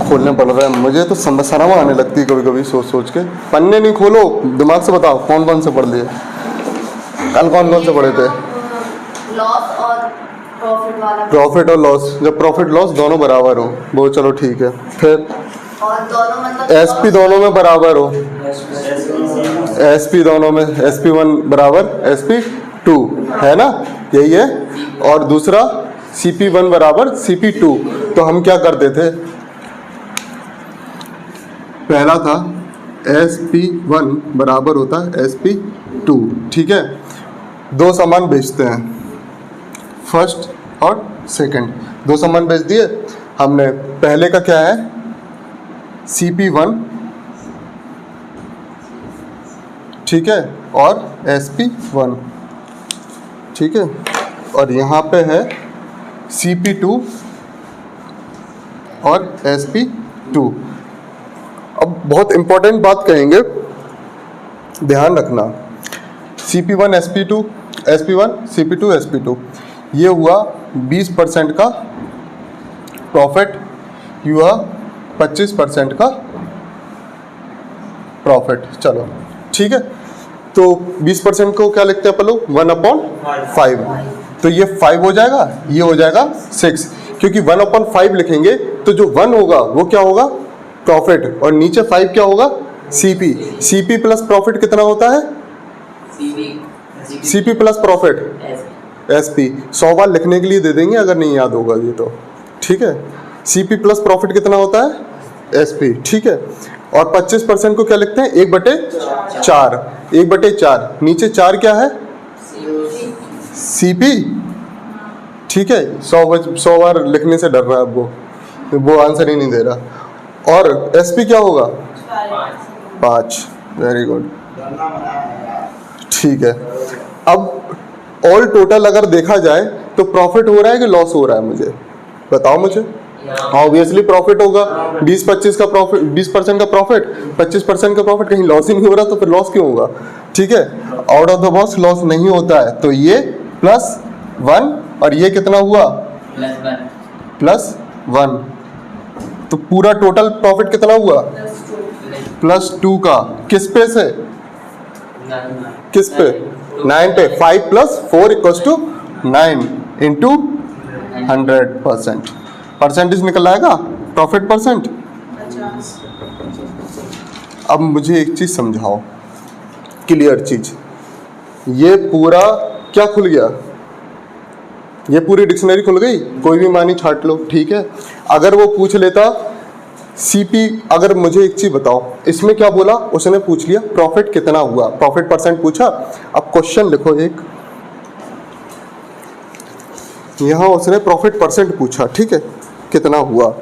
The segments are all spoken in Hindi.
खोलने पड़ रहा है मुझे, तो शर्म आने लगती है कभी कभी सोच सोच के। पन्ने नहीं खोलो, दिमाग से बताओ कौन कौन से पढ़ लिए, कल कौन कौन से पढ़े थे? लॉस और प्रॉफिट वाला। प्रॉफिट और लॉस, जब प्रॉफिट लॉस दोनों बराबर हो वो चलो ठीक है। फिर और दोनों मतलब एसपी दोनों में बराबर हो, एसपी दोनों में, SP1 बराबर SP2 है ना, यही है। और दूसरा CP1 बराबर CP2। तो हम क्या करते थे, पहला था SP1 बराबर होता है SP2, ठीक है। दो सामान बेचते हैं, फर्स्ट और सेकंड, दो सामान बेच दिए हमने। पहले का क्या है, CP1, ठीक है, और SP1, ठीक है। और यहाँ पे है CP2 और SP2। अब बहुत इंपॉर्टेंट बात कहेंगे, ध्यान रखना। CP1 SP2 SP1, CP2 SP2, ये हुआ 20% का प्रॉफिट, हुआ 25% का प्रॉफिट। चलो ठीक है, तो 20% को क्या लिखते हैं अपन लोग, 1/5। तो ये 5 हो जाएगा, ये हो जाएगा 6, क्योंकि 1/5 लिखेंगे तो जो 1 होगा वो क्या होगा, प्रॉफिट, और नीचे 5 क्या होगा, CP प्लस प्रॉफिट कितना होता है, CP प्लस प्रॉफिट SP। 100 बार लिखने के लिए दे देंगे अगर नहीं याद होगा ये तो, ठीक है। CP प्लस प्रॉफिट कितना होता है, SP, ठीक है। और 25% को क्या लिखते हैं, 1/4, 1/4, नीचे 4 क्या है, CP, ठीक है। 100 बार लिखने से डर रहा है वो आंसर ही नहीं दे रहा। और SP क्या होगा, 5, वेरी गुड, ठीक है। अब ऑल टोटल अगर देखा जाए तो प्रॉफिट हो रहा है कि लॉस हो रहा है, मुझे बताओ मुझे। ऑब्वियसली प्रॉफिट होगा, 20-25 का प्रॉफिट, 20% का प्रॉफिट, 25% का प्रॉफिट, कहीं लॉस ही नहीं हो रहा तो फिर लॉस क्यों होगा, ठीक है। Out of the box loss नहीं होता है, तो ये +1 और ये कितना हुआ, +1। तो पूरा टोटल प्रॉफिट कितना हुआ, +2 का, किस पे से, किस पे, 9 पे। 5 + 4 = 9 इंटू 100%, परसेंटेज निकल आएगा, प्रॉफिट परसेंट। अब मुझे एक चीज समझाओ, क्लियर चीज, ये पूरा क्या खुल गया, ये पूरी डिक्शनरी खुल गई, कोई भी मानी छाट लो, ठीक है। अगर वो पूछ लेता CP, अगर मुझे एक चीज बताओ, इसमें क्या बोला, उसने पूछ लिया प्रॉफिट कितना हुआ, प्रॉफिट परसेंट पूछा। अब क्वेश्चन लिखो एक, यहां उसने प्रॉफिट परसेंट पूछा, ठीक है, कितना हुआ।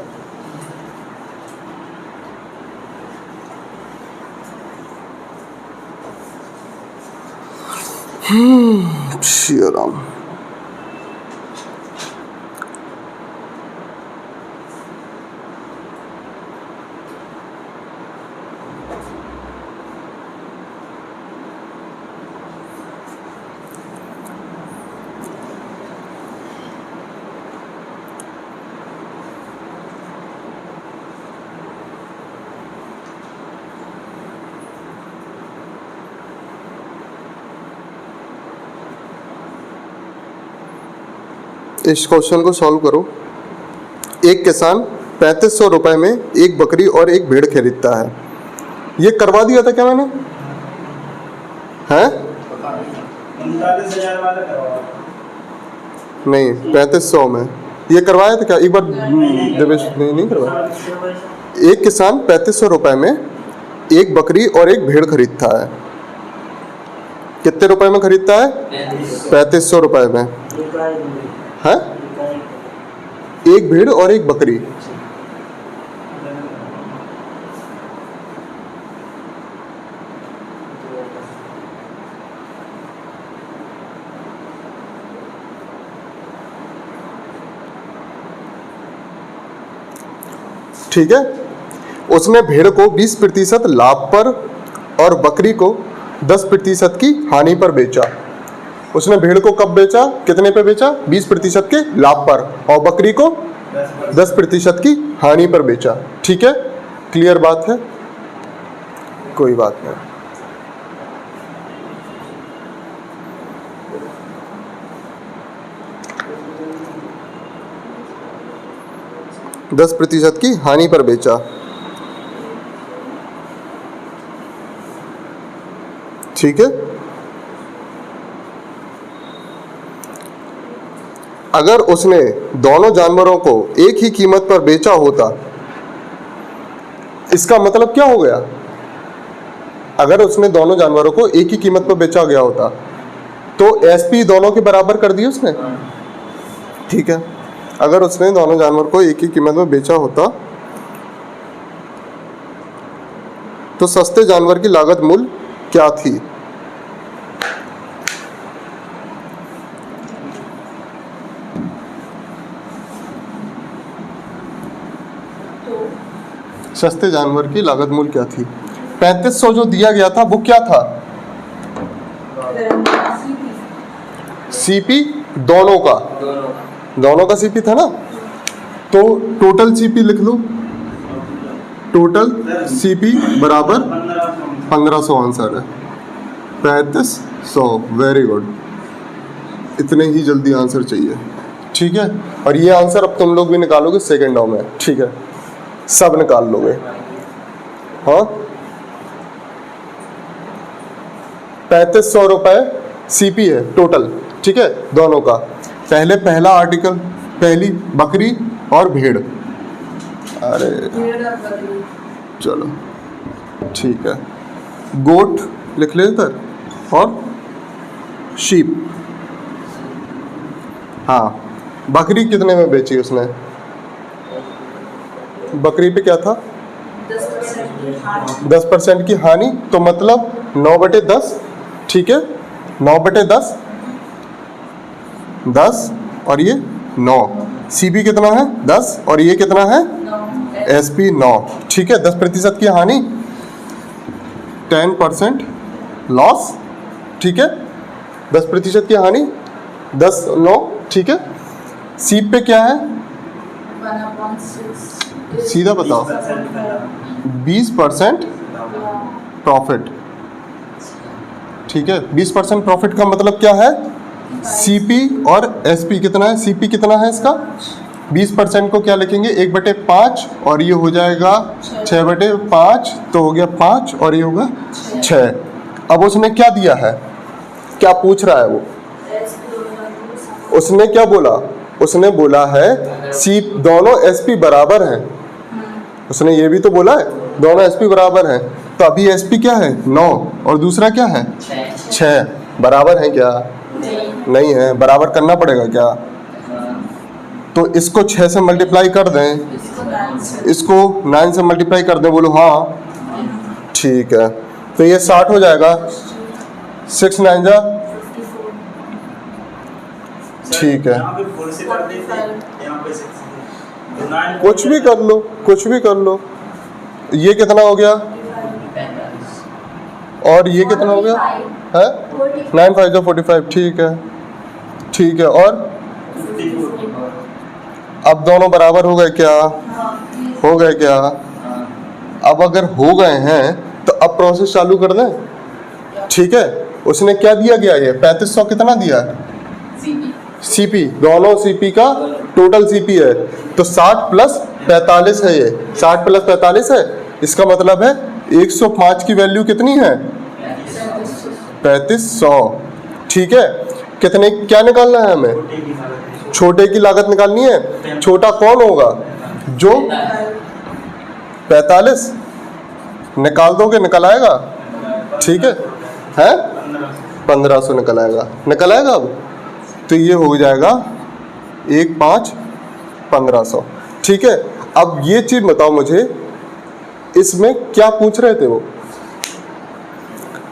श्री राम, इस क्वेश्चन को सॉल्व करो। एक किसान 3500 रुपए में एक बकरी और एक भेड़ खरीदता है। ये करवा दिया था क्या मैंने, हैं? 39,000 वाला करवा नहीं, 3500 में ये करवाया था क्या, एक बार देवेश नहीं करवाया। एक किसान 3500 रुपए में एक बकरी और एक भेड़ खरीदता है। कितने रुपए में खरीदता है, 3500 रुपए में, है, एक भेड़ और एक बकरी। ठीक है, उसने भेड़ को 20% लाभ पर और बकरी को 10% की हानि पर बेचा। उसने भेड़ को कब बेचा, कितने पे बेचा, 20% के लाभ पर, और बकरी को 10% की हानि पर बेचा। ठीक है, क्लियर बात है, कोई बात नहीं। दस प्रतिशत की हानि पर बेचा। ठीक है, अगर उसने दोनों जानवरों को एक ही कीमत पर बेचा होता, इसका मतलब क्या हो गया? अगर उसने दोनों जानवरों को एक ही कीमत पर बेचा गया होता तो एसपी दोनों के बराबर कर दी उसने। ठीक है, अगर उसने दोनों जानवर को एक ही कीमत में बेचा होता तो सस्ते जानवर की लागत मूल्य क्या थी? सस्ते जानवर की लागत मूल्य क्या थी? 3500 जो दिया गया था वो क्या था? सीपी दोनों का सीपी था ना, तो टोटल सीपी लिख लो। टोटल सीपी बराबर 1500 आंसर है, 3500। वेरी गुड, इतने ही जल्दी आंसर चाहिए। ठीक है, और ये आंसर अब तुम लोग भी निकालोगे सेकेंडों में। ठीक है, सब निकाल लोगे। हाँ, 3500 रुपए सीपी है टोटल। ठीक है, दोनों का। पहला आर्टिकल, पहली बकरी और भेड़। अरे चलो ठीक है, गोट लिख ले इधर और शीप। हाँ, बकरी कितने में बेची उसने? बकरी पे क्या था? 10% की हानि, तो मतलब 9/10। ठीक है, 9/10, 10 और ये 9। सीबी कितना है? 10 और ये कितना है? एसपी 9। ठीक है, 10% की हानि, 10% लॉस। ठीक है, 10% की हानि, 10 9। ठीक है, सीप पे क्या है? सीधा बताओ। 20% प्रॉफिट। ठीक है, 20% प्रॉफिट का मतलब क्या है? सीपी और एसपी कितना है? सीपी कितना है इसका? 20% को क्या लिखेंगे? 1/5 और ये हो जाएगा 6/5, तो हो गया 5 और ये होगा 6। अब उसने क्या दिया है? क्या पूछ रहा है वो? उसने क्या बोला? उसने बोला है सी दोनों एसपी बराबर हैं। उसने ये भी तो बोला है दोनों एसपी बराबर हैं। तो अभी एसपी क्या है? 9 और दूसरा क्या है? 6। बराबर है क्या? नहीं है। बराबर करना पड़ेगा क्या? तो इसको 6 से मल्टीप्लाई कर दें, इसको 9 से मल्टीप्लाई कर दें। बोलो हाँ, ठीक है। तो ये 60 हो जाएगा। 6 9 जा, ठीक है। कुछ भी कर लो, कुछ भी कर लो। ये कितना हो गया? और ये कितना हो गया? है 9 5 जो 45। ठीक है, ठीक है। और अब दोनों बराबर हो गए क्या? हो गए क्या? अब अगर हो गए हैं तो अब प्रोसेस चालू कर दें। ठीक है, उसने क्या दिया गया? ये 3500 कितना दिया है? सीपी, दोनों सीपी का टोटल सीपी है। तो 60 + 45 है। ये 60 + 45 है। इसका मतलब है 105 की वैल्यू कितनी है? 3500। ठीक है, कितने क्या निकालना है हमें? छोटे की लागत निकालनी है। छोटा कौन होगा? जो 45 निकाल दोगे, निकल आएगा। ठीक है, 1500 निकल आएगा। निकल आएगा। अब तो ये हो जाएगा 1 5 1500। ठीक है, अब ये चीज बताओ मुझे, इसमें क्या पूछ रहे थे वो?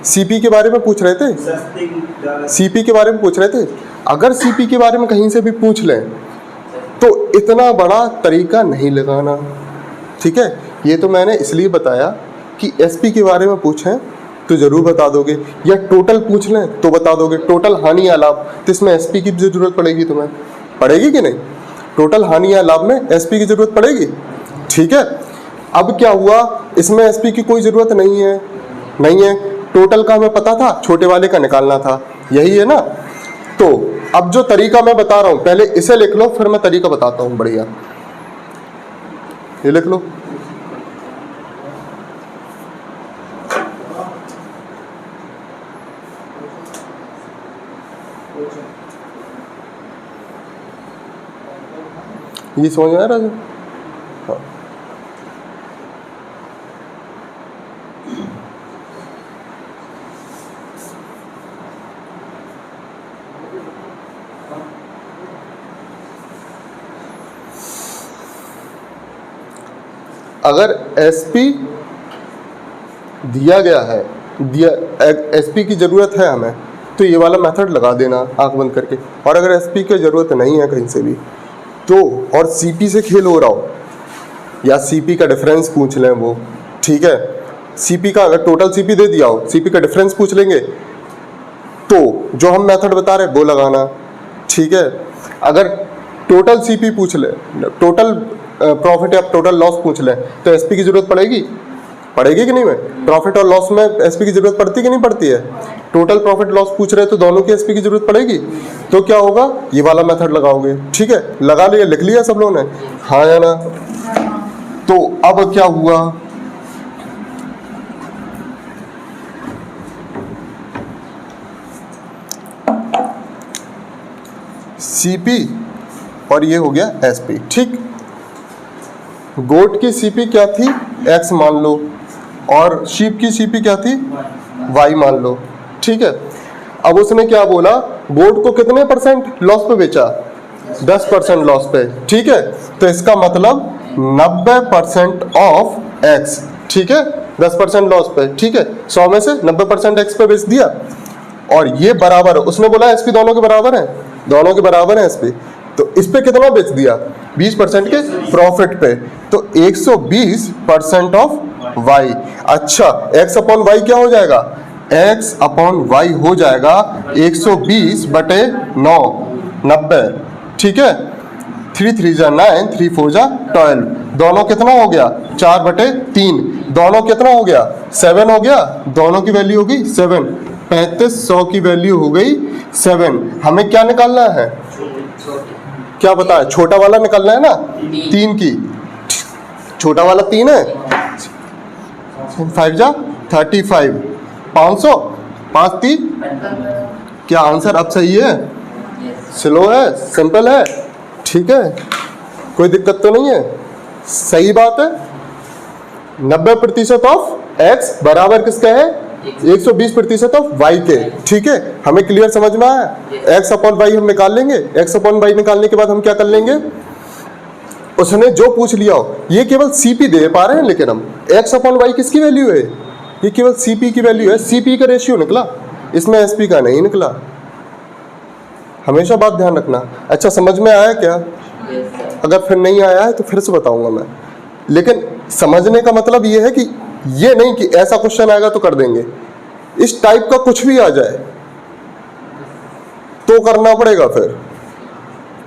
सीपी के बारे में पूछ रहे थे। सीपी के बारे में पूछ रहे थे। अगर सीपी के बारे में कहीं से भी पूछ लें तो इतना बड़ा तरीका नहीं लगाना। ठीक है, ये तो मैंने इसलिए बताया कि एसपी के बारे में पूछें तो जरूर बता दोगे, या टोटल पूछ लें तो बता दोगे। टोटल हानि या लाभ, तो इसमें एसपी की जरूरत पड़ेगी। तुम्हें पड़ेगी कि नहीं? टोटल हानि या लाभ में एसपी की जरूरत पड़ेगी, ठीक है। अब क्या हुआ, इसमें एसपी की कोई जरूरत नहीं है, टोटल का हमें पता था, छोटे वाले का निकालना था, यही है ना। तो अब जो तरीका मैं बता रहा हूं, पहले इसे लिख लो, फिर मैं तरीका बताता हूं। बढ़िया, ये लिख लो। ये समझ में आ रहा है? हाँ। अगर एसपी दिया गया है, एसपी की ज़रूरत है हमें, तो ये वाला मेथड लगा देना आंख बंद करके। और अगर एसपी की ज़रूरत नहीं है कहीं से भी, तो और सीपी से खेल हो रहा हो, या सीपी का डिफरेंस पूछ लें वो, ठीक है। सीपी का अगर टोटल सीपी दे दिया हो, सीपी का डिफरेंस पूछ लेंगे, तो जो हम मेथड बता रहे हैं वो लगाना, ठीक है। अगर टोटल सीपी पूछ ले, टोटल प्रॉफिट या टोटल लॉस पूछ लें, तो एसपी की जरूरत पड़ेगी कि नहीं? में प्रॉफिट और लॉस में एसपी की जरूरत पड़ती कि नहीं पड़ती है? टोटल प्रॉफिट लॉस पूछ रहे हैं तो दोनों की एसपी की जरूरत पड़ेगी। तो क्या होगा, ये वाला मेथड लगाओगे, ठीक है। लगा लिया, लिख लिया सब लोगों ने, हाँ या ना? तो अब क्या हुआ, सीपी और ये हो गया एसपी, ठीक। गोट की सीपी क्या थी, एक्स मान लो, और शीप की सीपी क्या थी, वाई मान लो, ठीक है। अब उसने क्या बोला, गोट को कितने परसेंट लॉस पे बेचा, 10% लॉस पे, ठीक है। तो इसका मतलब 90% ऑफ एक्स, ठीक है, 10% लॉस पे, ठीक है। 100 में से 90% एक्स पे बेच दिया, और ये बराबर, उसने बोला एसपी दोनों के बराबर है, दोनों के बराबर है एसपी। तो इस पे कितना बेच दिया, 20% के प्रॉफिट पे, तो 120% ऑफ वाई। अच्छा, एक्स अपॉन वाई क्या हो जाएगा, एक्स अपॉन वाई हो जाएगा 120/9, 90, ठीक है। 3 3 जा 9, 3 4 जा 12, दोनों कितना हो गया, 4/3, दोनों कितना हो गया, 7 हो गया, दोनों की वैल्यू हो गई 7, 3500 की वैल्यू हो गई 7। हमें क्या निकालना है, क्या पता है, छोटा वाला निकालना है ना, 3 की, छोटा वाला 3 है, 5 जा 35, 500, 5 3, क्या आंसर अब सही है, स्लो है, सिंपल है, ठीक है, कोई दिक्कत तो नहीं है, सही बात है। 90% ऑफ एक्स बराबर किसका है, 120% ऑफ वाई के, ठीक है। हमें क्लियर समझ में आया, एक्स अपॉन वाई हम निकाल लेंगे। एक्स अपॉन वाई निकालने के बाद हम क्या कर लेंगे, उसने जो पूछ लिया हो, ये केवल सीपी दे पा रहे हैं, लेकिन हम एक्स अपॉन वाई किसकी वैल्यू है, ये केवल सीपी की वैल्यू है, सीपी का रेशियो निकला, इसमें एसपी का नहीं निकला, हमेशा बात ध्यान रखना। अच्छा, समझ में आया क्या? अगर फिर नहीं आया है तो फिर से बताऊंगा मैं, लेकिन समझने का मतलब ये है कि ये नहीं कि ऐसा क्वेश्चन आएगा तो कर देंगे, इस टाइप का कुछ भी आ जाए तो करना पड़ेगा फिर,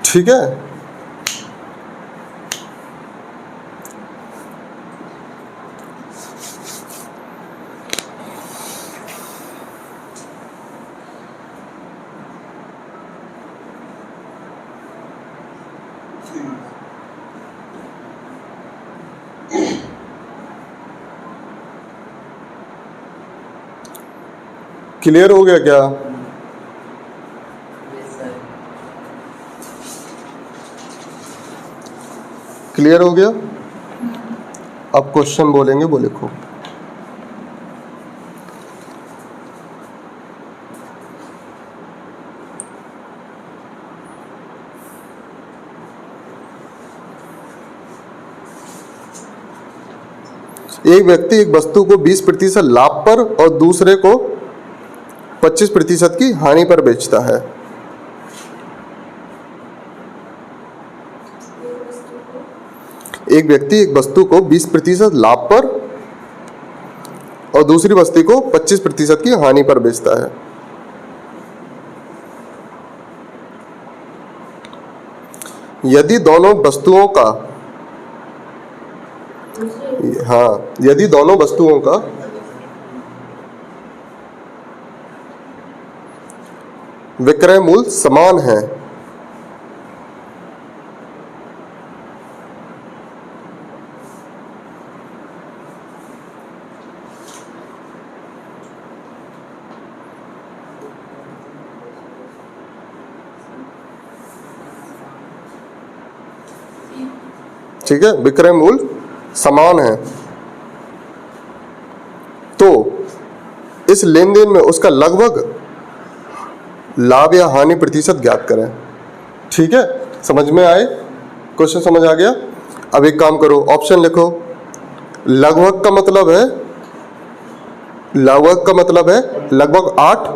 ठीक है। क्लियर हो गया क्या? क्लियर हो गया? अब क्वेश्चन बोलेंगे वो लिखो। एक व्यक्ति एक वस्तु को 20% लाभ पर और दूसरे को 25% की हानि पर बेचता है। एक व्यक्ति एक वस्तु को 20% लाभ पर और दूसरी वस्तु को 25% की हानि पर बेचता है। यदि दोनों वस्तुओं का, हाँ, यदि दोनों वस्तुओं का विक्रय मूल्य समान है, ठीक है, विक्रय मूल्य समान है, तो इस लेन देन में उसका लगभग लाभ या हानि प्रतिशत ज्ञात करें। ठीक है, समझ में आए? क्वेश्चन समझ आ गया? अब एक काम करो, ऑप्शन लिखो। लगभग का मतलब है, लगभग का मतलब है लगभग 8,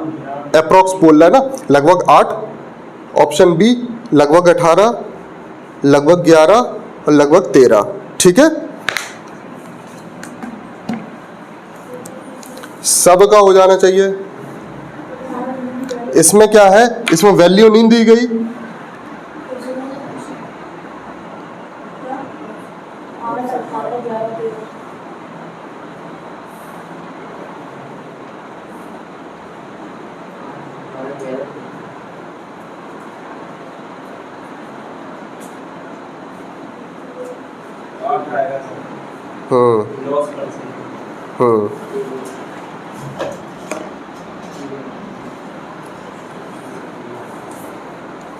अप्रोक्स बोल रहा है ना, लगभग 8। ऑप्शन बी लगभग 18, लगभग 11 और लगभग 13। ठीक है, सबका हो जाना चाहिए। इसमें क्या है, इसमें वैल्यू नहीं दी गई,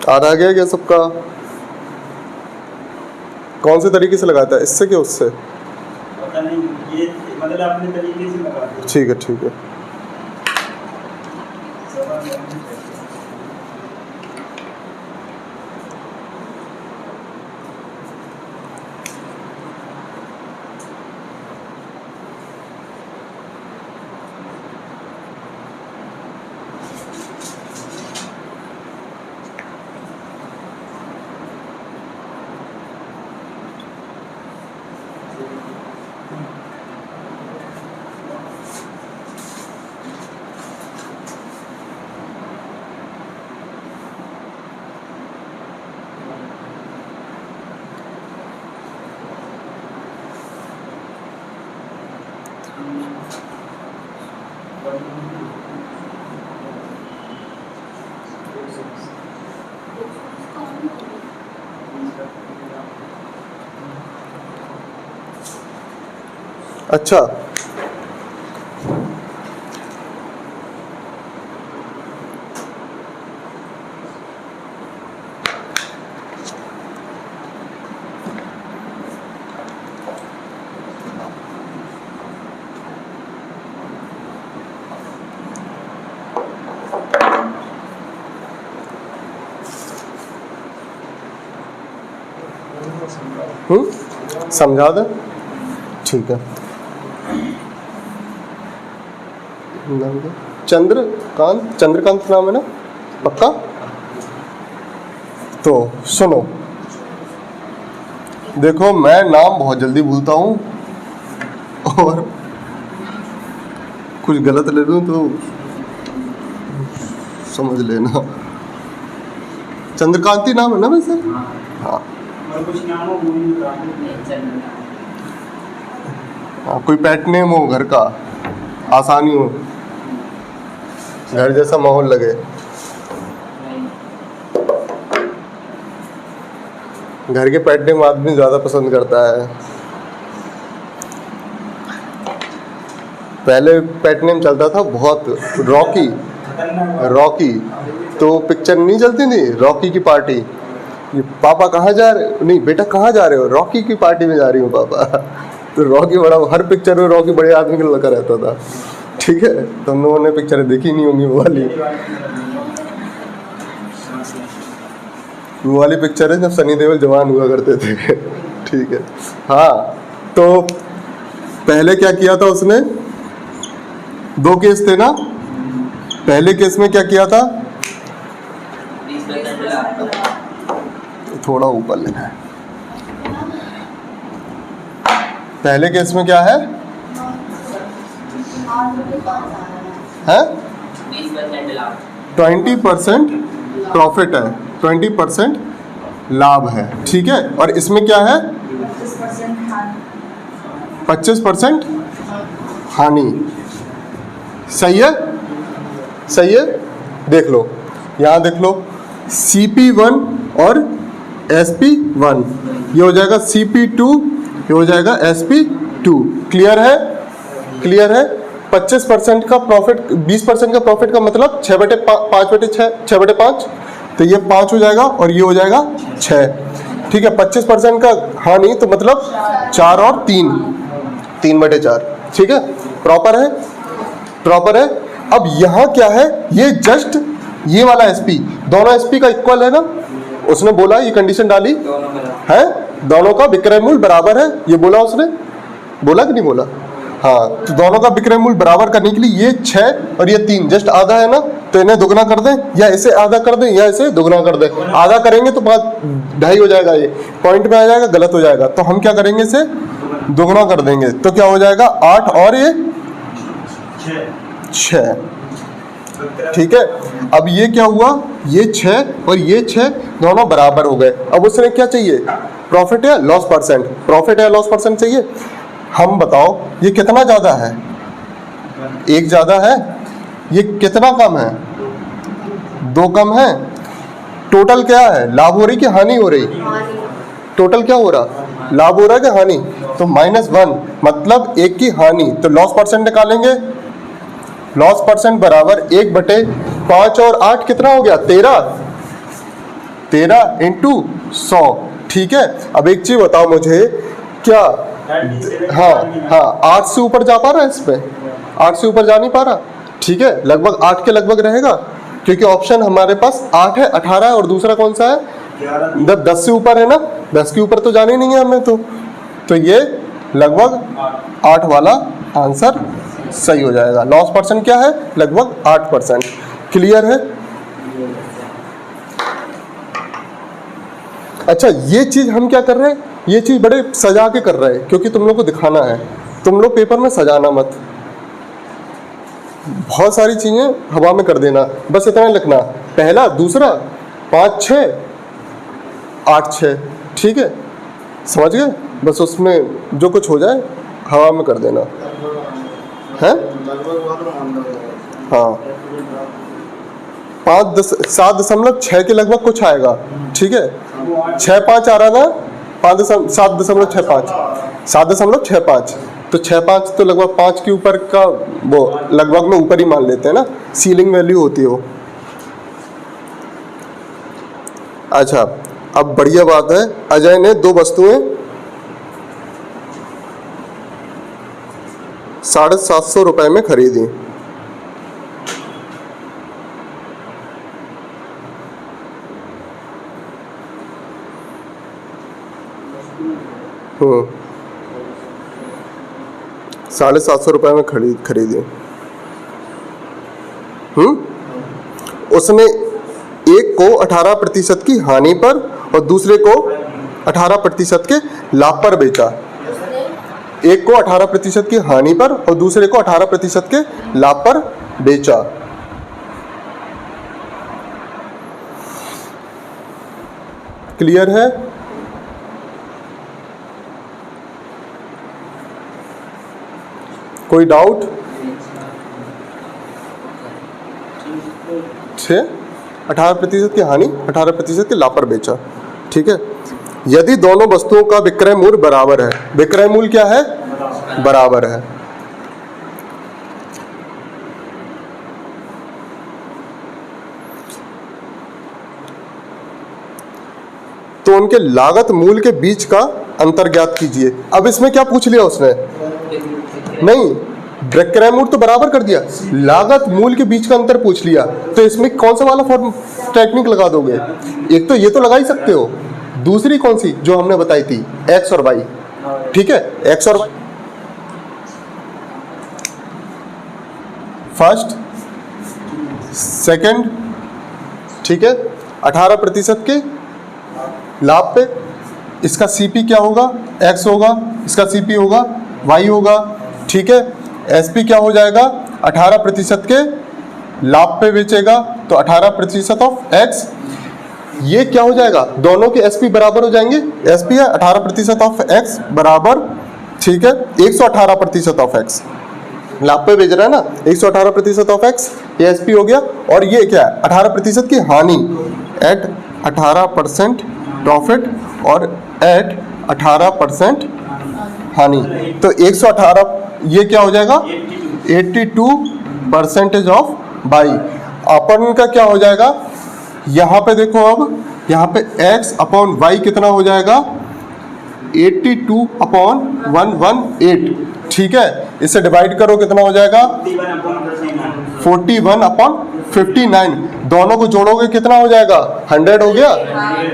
आ गया क्या सबका? कौन से तरीके से लगाता है, इससे क्या उससे? पता नहीं, ये मतलब अपने तरीके से लगाते हैं। ठीक है, ठीक है। अच्छा, समझा दे? ठीक है। चंद्रकांत नाम है ना, पक्का? तो सुनो, देखो मैं नाम बहुत जल्दी भूलता हूँ और कुछ गलत ले लूँ तो समझ लेना। चंद्रकांति नाम है ना वैसे? हाँ, और कुछ नाम हो वो नहीं बता। हाँ, कोई पेट नेम हो घर का, आसानी हो, घर जैसा माहौल लगे। घर के पेट नेम आदमी ज़्यादा पसंद करता है। पहले पेट नेम चलता था बहुत, रॉकी, रॉकी। तो पिक्चर नहीं चलती थी रॉकी की पार्टी, ये पापा कहाँ जा रहे हो, नहीं बेटा कहाँ जा रहे हो, रॉकी की पार्टी में जा रही हूँ पापा। तो रॉकी बड़ा, हर पिक्चर में रॉकी बड़े आदमी का लड़का रहता था। ठीक है, तो हम लोगों ने पिक्चरें देखी नहीं होंगी वो वाली पिक्चर है जब सनी देओल जवान हुआ करते थे। ठीक है, हाँ। तो पहले क्या किया था उसने, 2 केस थे ना। पहले केस में क्या किया था, थोड़ा ऊपर लेना है। पहले केस में क्या है, है 20% प्रॉफिट है, 20% लाभ है, ठीक है। और इसमें क्या है? 25% हानि। सही है, सही है। देख लो, यहाँ देख लो, CP1 और SP1, ये हो जाएगा CP2, ये हो जाएगा SP2। क्लियर है, क्लियर है। 25% का प्रॉफिट, 20% का प्रॉफिट का मतलब 6/5, तो ये 5 हो जाएगा और ये हो जाएगा 6, ठीक है। 25% का हानि तो मतलब 4 और 3/4, ठीक है। प्रॉपर है, प्रॉपर है। अब यहाँ क्या है, ये जस्ट ये वाला SP, दोनों SP का इक्वल है ना, उसने बोला, ये कंडीशन डाली है, दोनों का विक्रय मूल्य बराबर है, ये बोला उसने, बोला कि नहीं बोला? हाँ, तो दोनों का विक्रय मूल्य बराबर करने के लिए ये 6 और ये 3 जस्ट आधा है ना, तो इन्हें दुगना कर दें, या इसे आधा कर दें या इसे दुगना कर दें। आधा करेंगे तो 2.5 हो जाएगा, ये पॉइंट में आ जाएगा, गलत हो जाएगा। तो हम क्या करेंगे, इसे दुगना कर देंगे, तो क्या हो जाएगा 8 और ये 6, ठीक है। अब ये क्या हुआ, ये 6 और ये 6 दोनों बराबर हो गए। अब उसने क्या चाहिए, प्रॉफिट या लॉस परसेंट, प्रॉफिट या लॉस परसेंट चाहिए। हम बताओ ये कितना ज़्यादा है, 1 ज़्यादा है, ये कितना कम है, 2 कम है। टोटल क्या है, लाभ हो रही कि हानि हो रही? टोटल क्या हो रहा, लाभ हो रहा है कि हानि? तो -1 मतलब 1 की हानि, तो लॉस परसेंट निकालेंगे। लॉस परसेंट बराबर 1/5 और 8 कितना हो गया, 13 इंटू 100, ठीक है। अब एक चीज बताओ मुझे, क्या हाँ हाँ 8 से ऊपर जा पा रहा है इस पे? 8 से ऊपर जा नहीं पा रहा, ठीक है। लगभग 8 के लगभग रहेगा, क्योंकि ऑप्शन हमारे पास 8 है, 18 है और दूसरा कौन सा है, 10 से ऊपर है ना, 10 के ऊपर तो जाना ही नहीं है हमें, तो ये लगभग 8 वाला आंसर सही हो जाएगा। लॉस परसेंट क्या है, लगभग 8%। क्लियर है? अच्छा, ये चीज हम क्या कर रहे हैं, ये चीज बड़े सजा के कर रहे हैं, क्योंकि तुम लोग को दिखाना है। तुम लोग पेपर में सजाना मत, बहुत सारी चीजें हवा में कर देना, बस इतना लिखना, पहला, दूसरा, 5, 6, 8, 6, ठीक है। समझ गए? बस उसमें जो कुछ हो जाए हवा में कर देना है। हाँ, 7.6 के लगभग कुछ आएगा, ठीक है। 6.5 आ रहा था, 7.65, तो 6.5 तो लगभग 5 के ऊपर का, वो लगभग में ऊपर ही मान लेते हैं ना, सीलिंग वैल्यू होती है वो। अच्छा, अब बढ़िया बात है, अजय ने 2 वस्तुएं 750 रुपए में खरीदी। हम्म, 750 रुपए में खरीदी। उसने एक को 18% की हानि पर और दूसरे को 18% के लाभ पर बेचा। एक को 18% की हानि पर और दूसरे को 18% के लाभ पर बेचा। क्लियर है? कोई डाउट? 18% की हानि, 18% के लाभ पर बेचा, ठीक है। यदि दोनों वस्तुओं का विक्रय मूल्य बराबर है, विक्रय मूल्य क्या है, बराबर है, तो उनके लागत मूल्य के बीच का अंतर ज्ञात कीजिए। अब इसमें क्या पूछ लिया उसने, नहीं, विक्रय मूल्य तो बराबर कर दिया, लागत मूल्य के बीच का अंतर पूछ लिया, तो इसमें कौन सा वाला फॉर्म टेक्निक लगा दोगे? एक तो ये तो लगा ही सकते हो, दूसरी कौन सी जो हमने बताई थी, एक्स और वाई, ठीक है। एक्स और वाई, फर्स्ट, सेकंड, ठीक है। 18% के लाभ पे इसका सीपी क्या होगा, एक्स होगा, इसका सीपी होगा वाई होगा, ठीक है। एसपी क्या हो जाएगा, 18% के लाभ पे बेचेगा, तो 18% ऑफ एक्स ये क्या हो जाएगा, दोनों के एसपी बराबर हो जाएंगे। एसपी है 18% ऑफ एक्स बराबर, ठीक है, 118% ऑफ एक्स, लाभ पे भेज रहा है ना, 118% ऑफ एक्स, ये एसपी हो गया। और ये क्या है, 18% की हानि, एट 18% प्रॉफिट और एट 18% हानि। तो 118 ये क्या हो जाएगा, 82% ऑफ बाई। अपन का क्या हो जाएगा, यहाँ पे देखो, अब यहाँ पे x अपॉन वाई कितना हो जाएगा, 82/118, ठीक है। इसे डिवाइड करो, कितना हो जाएगा, 41/59। दोनों को जोड़ोगे कितना हो जाएगा, 100 हो गया,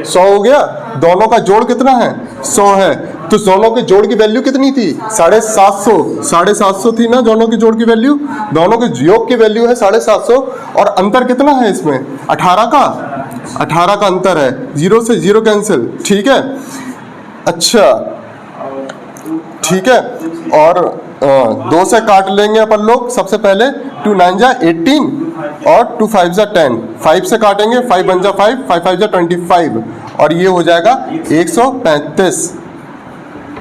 100 हो गया। दोनों का जोड़ कितना है, 100 है। तो दोनों के जोड़ की वैल्यू कितनी थी, 750 थी ना दोनों के जोड़ की वैल्यू। दोनों के योग की वैल्यू है 750, और अंतर कितना है इसमें, 18 का अंतर है, 0 से 0 कैंसिल, ठीक है। अच्छा, ठीक है, और 2 से काट लेंगे अपन लोग सबसे पहले, 2 9 जा 18 और 2 5 जा 10, 5 से काटेंगे, 5 1 जा 5, 5 5 जा 25, और ये हो जाएगा 135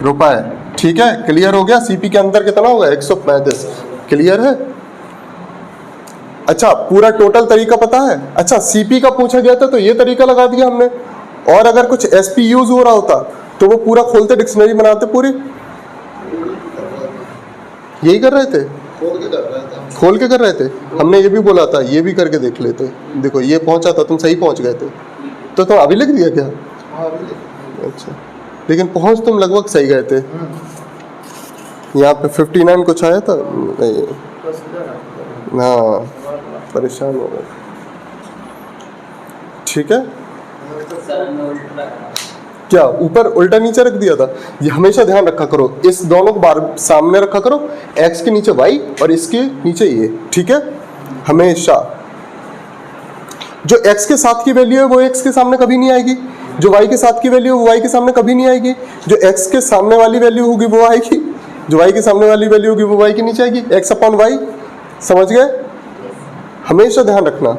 रुपए, ठीक है। क्लियर हो गया, सीपी के अंदर कितना होगा, 135, क्लियर है। अच्छा, पूरा टोटल तरीका पता है। अच्छा, सीपी का पूछा गया था तो ये तरीका लगा दिया हमने, और अगर कुछ एसपी यूज हो रहा होता तो वो पूरा खोलते, डिक्शनरी बनाते पूरी। यही कर रहे थे, खोल के कर रहे थे। हमने ये भी बोला था, ये भी करके देख लेते। देखो ये पहुंचा था, तुम सही पहुंच गए थे, तो तुम अभी लिख दिया क्या, अच्छा, लेकिन पहुंच तुम लगभग सही गए थे। यहाँ पे 59 कुछ आया था, नहीं, हाँ, परेशान हो गए, ठीक है। क्या ऊपर उल्टा नीचे रख दिया था, ये हमेशा ध्यान रखा करो, इस दोनों को बार सामने रखा करो, x के नीचे y और इसके नीचे ये, ठीक है। हमेशा जो x के साथ की वैल्यू है वो x के सामने कभी नहीं आएगी, जो y के साथ की वैल्यू है वो y के सामने कभी नहीं आएगी, जो x के सामने वाली वैल्यू होगी वो आएगी, जो y के सामने वाली वैल्यू होगी वो y के नीचे आएगी, x अपॉन y, समझ गए, हमेशा ध्यान रखना।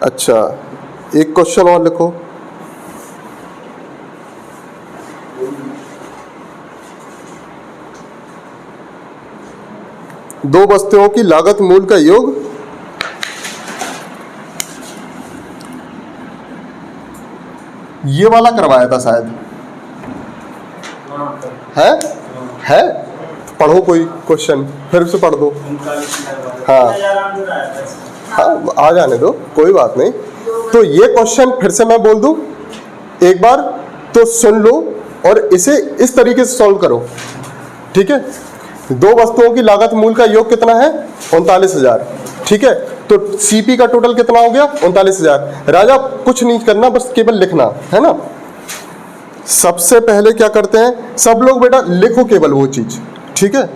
अच्छा, एक क्वेश्चन और लिखो, दो वस्तुओं की लागत मूल का योग ये वाला करवाया था शायद, है पढ़ो कोई क्वेश्चन, फिर से पढ़ दो। हाँ हाँ, आ जाने दो, कोई बात नहीं। तो ये क्वेश्चन फिर से मैं बोल दूं एक बार, तो सुन लो और इसे इस तरीके से सॉल्व करो, ठीक है। दो वस्तुओं की लागत मूल का योग कितना है, 39,000, ठीक है। तो सीपी का टोटल कितना हो गया, 39,000। राजा कुछ नहीं करना, बस केवल लिखना है ना। सबसे पहले क्या करते हैं, सब लोग बेटा लिखो केवल वो चीज, ठीक है।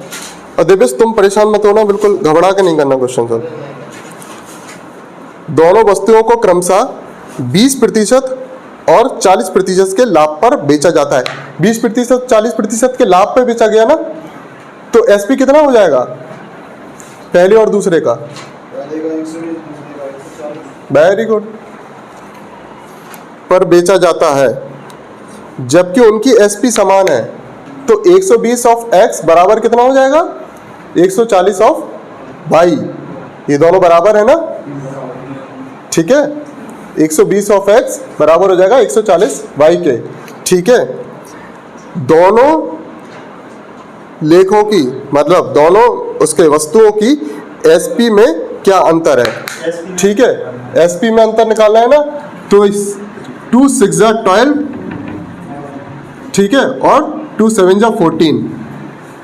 और दिव्यस तुम परेशान मत होना, बिल्कुल घबरा के नहीं करना क्वेश्चन सर। दोनों वस्तुओं को क्रमशः 20% और 40% के लाभ पर बेचा जाता है। 20% 40% के लाभ पर बेचा गया ना, तो एसपी कितना हो जाएगा, पहले और दूसरे का, वेरी गुड, पर बेचा जाता है, जबकि उनकी एसपी समान है। तो 120 ऑफ x बराबर कितना हो जाएगा, 140 ऑफ y, ये दोनों बराबर है ना, ठीक है। 120 ऑफ x बराबर हो जाएगा 140 y के, ठीक है। दोनों लेखों की, मतलब दोनों उसके वस्तुओं की एसपी में क्या अंतर है, ठीक है। एसपी में अंतर निकालना है ना, तो 2 6 जा 12, ठीक है, और 2 7 जा 14,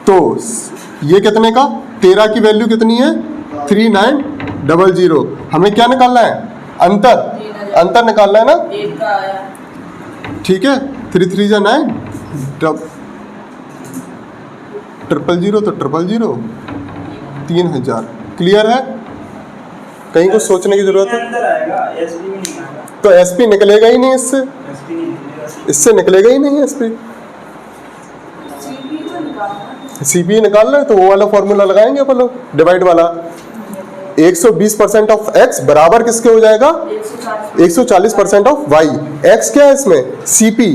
तो ये कितने का, 13 की वैल्यू कितनी है, 3900। हमें क्या निकालना है, अंतर निकालना है ना, ठीक है। 3 3 जा 9, 000 तो 000, 3000, क्लियर है, कहीं कुछ सोचने की जरूरत है। तो एसपी निकलेगा ही नहीं, इससे निकलेगा ही नहीं एसपी। सीपी निकाल रहे तो वो वाला फॉर्मूला लगाएंगे अपन लोग, डिवाइड वाला, 120% ऑफ x बराबर किसके हो जाएगा? 140% ऑफ y। x क्या है इसमें? CP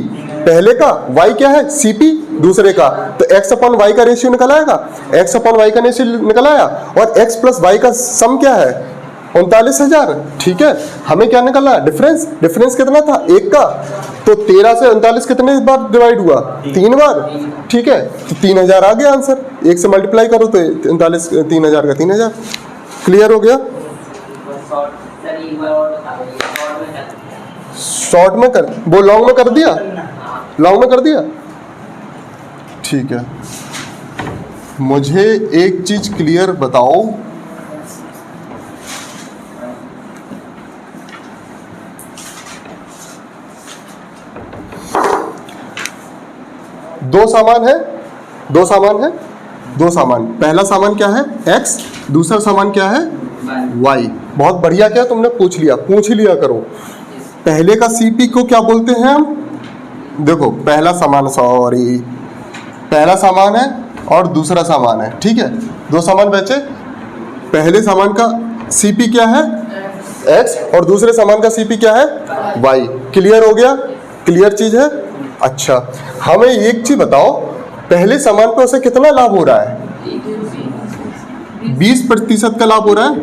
पहले का, y क्या है? CP दूसरे का। तो x अपॉन y का रेशियो निकल आएगा, x अपॉन y का रेशियो निकल आया, और x प्लस y का सम क्या है? 39,000। ठीक है, हमें क्या निकला? डिफरेंस। डिफरेंस कितना था? 1 का। तो 13 से 39 कितने बार डिवाइड हुआ? 3 बार। ठीक है, तो 3000 आ गया आंसर। 1 से मल्टीप्लाई करो तो 39 3000 का 3000। क्लियर हो गया? शॉर्ट में कर, वो लॉन्ग में कर दिया, लॉन्ग में कर दिया। ठीक है, मुझे एक चीज क्लियर बताओ, दो सामान है, दो सामान है, दो सामान। पहला सामान क्या है? x, दूसरा सामान क्या है? y। बहुत बढ़िया, क्या तुमने पूछ लिया, पूछ ही लिया करो। पहले का CP को क्या बोलते हैं हम? देखो, पहला सामान, सॉरी, पहला सामान है और दूसरा सामान है। ठीक है, दो सामान बचे। पहले सामान का CP क्या है? x, और दूसरे सामान का CP क्या है? y। क्लियर हो गया? क्लियर चीज है? अच्छा, हमें एक चीज बताओ, पहले सामान पे उसे कितना लाभ हो रहा है? 20% का लाभ हो रहा है,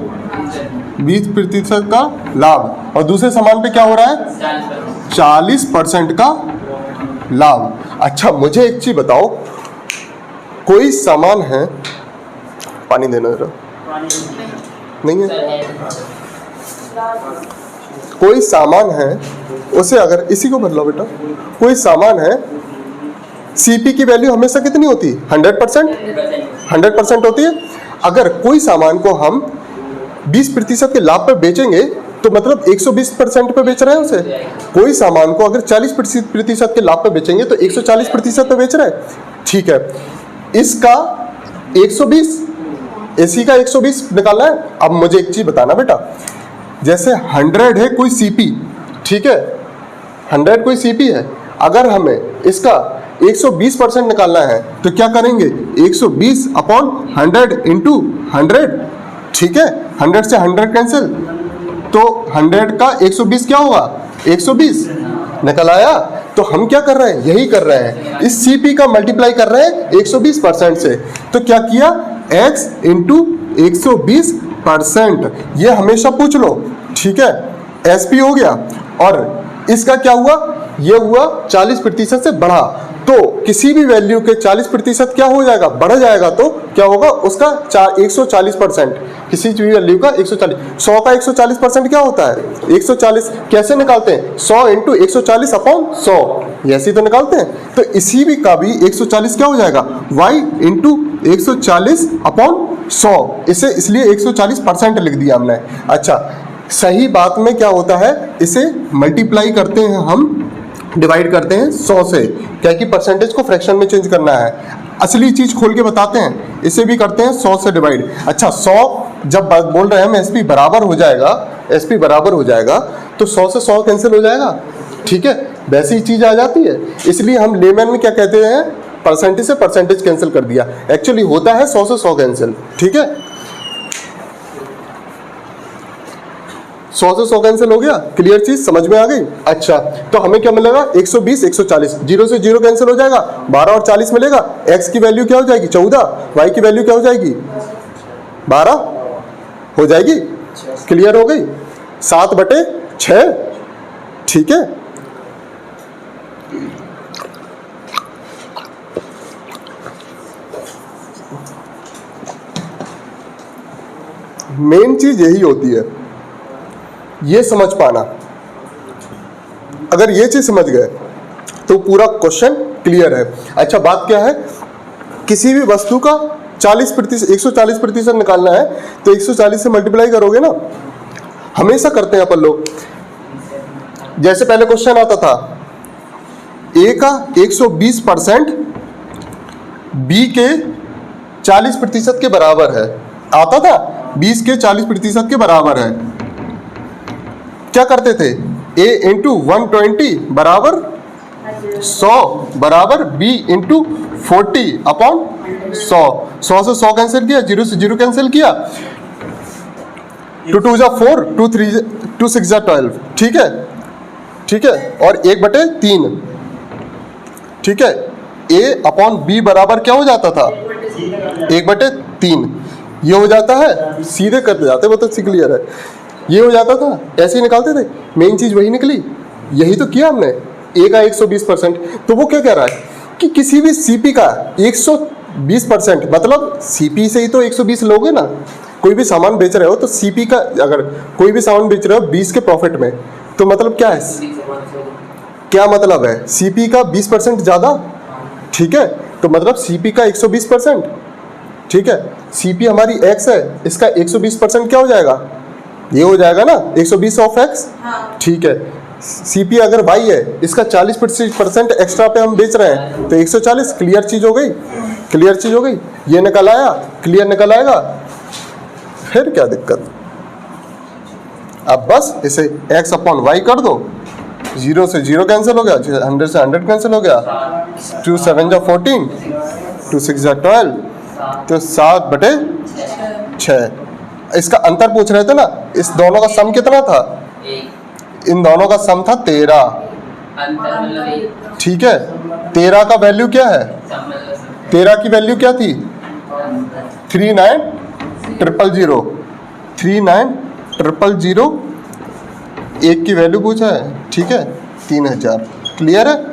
20% का लाभ। और दूसरे सामान पे क्या हो रहा है? 40% का लाभ। अच्छा, मुझे एक चीज बताओ, कोई सामान है, पानी देना जरा, नहीं है, कोई सामान है, उसे अगर, इसी को बदलो बेटा, कोई सामान है, CP की वैल्यू हमेशा कितनी होती है? 100%। 100% होती है। अगर कोई सामान को हम 20% के लाभ पर बेचेंगे तो मतलब 120% पे बेच रहे हैं उसे। कोई सामान को अगर 40% के लाभ पे बेचेंगे तो 140% पे बेच रहे हैं। ठीक है, इसका 120, इसी का 120 निकालना है। अब मुझे एक चीज बताना बेटा, जैसे 100 है कोई CP, ठीक है, 100 कोई CP है, अगर हमें इसका 120% निकालना है तो क्या करेंगे? 120 अपॉन 100 इंटू 100। ठीक है, 100 से 100 कैंसिल, तो 100 का 120 क्या होगा? 120 निकल आया। तो हम क्या कर रहे हैं? यही कर रहे हैं, इस CP का मल्टीप्लाई कर रहे हैं 120% से। तो क्या किया? x into 120%। ये हमेशा पूछ लो। ठीक है, SP हो गया, और इसका क्या हुआ? ये हुआ 40% से बढ़ा। तो किसी भी वैल्यू के 40% क्या हो जाएगा? बढ़ जाएगा। तो क्या होगा उसका? 140%। किसी भी वैल्यू का 140, 100 का 140% क्या होता है? 140। कैसे निकालते हैं? 100 इंटू 140 अपॉन 100, ऐसे तो निकालते हैं। तो इसी भी का भी 140 क्या हो जाएगा? y into 140 upon 100। इसे इसलिए 140% लिख दिया हमने। अच्छा, सही बात में क्या होता है? इसे मल्टीप्लाई करते हैं हम, डिवाइड करते हैं 100 से, क्या कि परसेंटेज को फ्रैक्शन में चेंज करना है। असली चीज खोल के बताते हैं, इसे भी करते हैं 100 से डिवाइड। अच्छा, 100 जब बोल रहे हैं हम SP बराबर हो जाएगा, SP बराबर हो जाएगा तो 100 से 100 कैंसिल हो जाएगा। ठीक है, वैसी ही चीज आ जाती है। इसलिए हम लेमन में क्या कहते हैं? परसेंटेज से परसेंटेज कैंसिल कर दिया। एक्चुअली होता है 100 से 100 कैंसिल। ठीक है, 100 से 100 कैंसिल हो गया। क्लियर चीज समझ में आ गई? अच्छा, तो हमें क्या मिलेगा? 120, 140, 0 से 0 कैंसिल हो जाएगा, 12 और 40 मिलेगा। x की वैल्यू क्या हो जाएगी? 14। y की वैल्यू क्या हो जाएगी? 12 हो जाएगी। क्लियर हो गई? 7/6। ठीक है, मेन चीज यही होती है, ये समझ पाना। अगर ये चीज समझ गए तो पूरा क्वेश्चन क्लियर है। अच्छा, बात क्या है? किसी भी वस्तु का 40%, 140% निकालना है तो 140 से मल्टीप्लाई करोगे ना, हमेशा करते हैं अपन लोग। जैसे पहले क्वेश्चन आता था, A का 120% B के 40% के बराबर है। आता था 20 के 40% के बराबर है। क्या करते थे? A इंटू 120 बराबर 100 बराबर B इंटू 40 अपॉन 100। 100 से 100 कैंसिल किया, 0 से 0 कैंसिल किया। 2 2 जा 4, 2 3 2 6 जा 12, ठीक है, ठीक है, और 1/3, ठीक है। A अपॉन B बराबर क्या हो जाता था? 1/3। ये हो जाता है, सीधे करते जाते, वो तो क्लियर है। ये हो जाता था, ऐसे ही निकालते थे, मेन चीज वही निकली, यही तो किया हमने। A का 120%, तो वो क्या कह रहा है कि किसी भी CP का 120%, मतलब CP से ही तो 120 लोगे ना। कोई भी सामान बेच रहे हो तो CP का, अगर कोई भी सामान बेच रहे हो 20 के प्रॉफिट में, तो मतलब क्या है, क्या मतलब है, CP का 20% ज़्यादा, ठीक है, तो मतलब CP का 120%, ठीक है। CP हमारी X है, इसका 120% क्या हो जाएगा, ये हो जाएगा ना 120 ऑफ X, ठीक है। CP अगर Y है, इसका 40% एक्स्ट्रा पे हम बेच रहे हैं, तो 140, क्लियर चीज हो गई, क्लियर चीज हो गई। ये निकल आया, क्लियर निकल आएगा, फिर क्या दिक्कत। अब बस इसे X अपॉन Y कर दो, 0 से 0 कैंसिल हो गया, 100 से 100 कैंसिल हो गया, 2 7 जा 14, 2 6 जा 12, तो 7/6। इसका अंतर पूछ रहे थे ना, इस दोनों का सम कितना था, इन दोनों का सम था 13, ठीक है। 13 का वैल्यू क्या है, 13 की वैल्यू क्या थी, 39000, 39000, एक की वैल्यू पूछा है, ठीक है, 3000, क्लियर है।